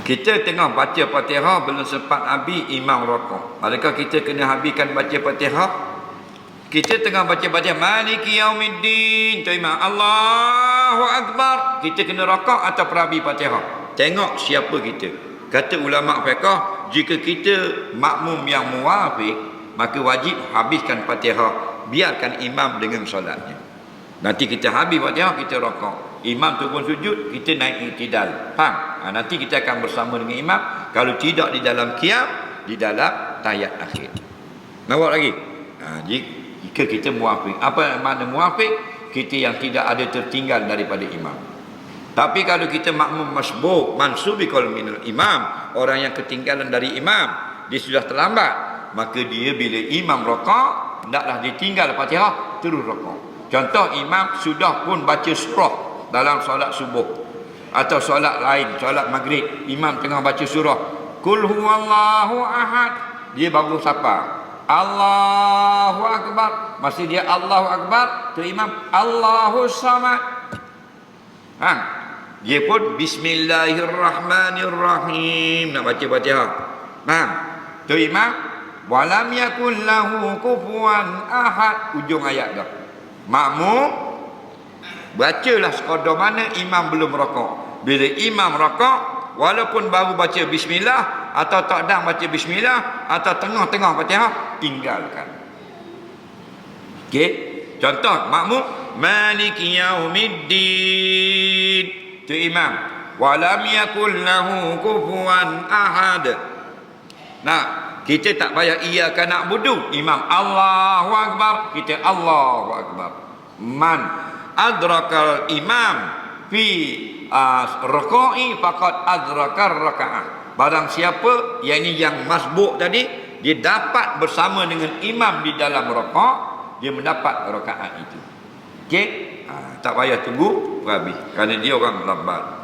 Kita tengah baca Fatihah belum sempat habis imam rokok. Adakah kita kena habiskan baca Fatihah? Kita tengah baca Fatihah Maliki Yaumiddin, tu imam Allahu Akbar, kita kena rokok atau habis Fatihah? Tengok siapa kita. Kata ulama fiqh, jika kita makmum yang muwafiq, maka wajib habiskan Fatihah, biarkan imam dengan solatnya. Nanti kita habis Fatihah, kita rokok, imam turun sujud, kita naik i'tidal. Faham? Nanti kita akan bersama dengan imam. Kalau tidak di dalam qiyam, di dalam tahiyat akhir. Nampak lagi? Jika kita muwafiq. Apa makna muwafiq? Kita yang tidak ada tertinggal daripada imam. Tapi kalau kita makmum masbuk, mansubikal minal imam, orang yang ketinggalan dari imam, dia sudah terlambat, maka dia bila imam rokok, hendaklah ditinggal Fatihah, terus rokok. Contoh, imam sudah pun baca surah dalam solat subuh atau solat lain, solat maghrib, imam tengah baca surah Qul huwallahu ahad, dia baru sapa Allahu Akbar, masih dia Allahu Akbar, tu imam Allahu Samad. Dia pun Bismillahirrahmanirrahim, nak baca Fatihah. Tu imam walam yakul lahu kufuwan ahad, ujung ayat dah. Makmum bacalah sekadar mana imam belum rokok. Bila imam rokok, walaupun baru baca bismillah atau tak dah baca bismillah atau tengah-tengah Fatihah, tinggalkan. Okey, contoh makmum Maliki Yaumiddin, tu imam walam yakul lahu kufuwan ahad. Nah, kita tak payah iyyaka na'budu, imam Allahu Akbar, kita Allahu Akbar. Man adrakal imam fi raka'i faqad adrakar rakaah. Barang siapa, yakni yang masbuk tadi, dia dapat bersama dengan imam di dalam rakaat, dia mendapat rakaat itu. Okey, tak payah tunggu habis kerana dia orang lambat.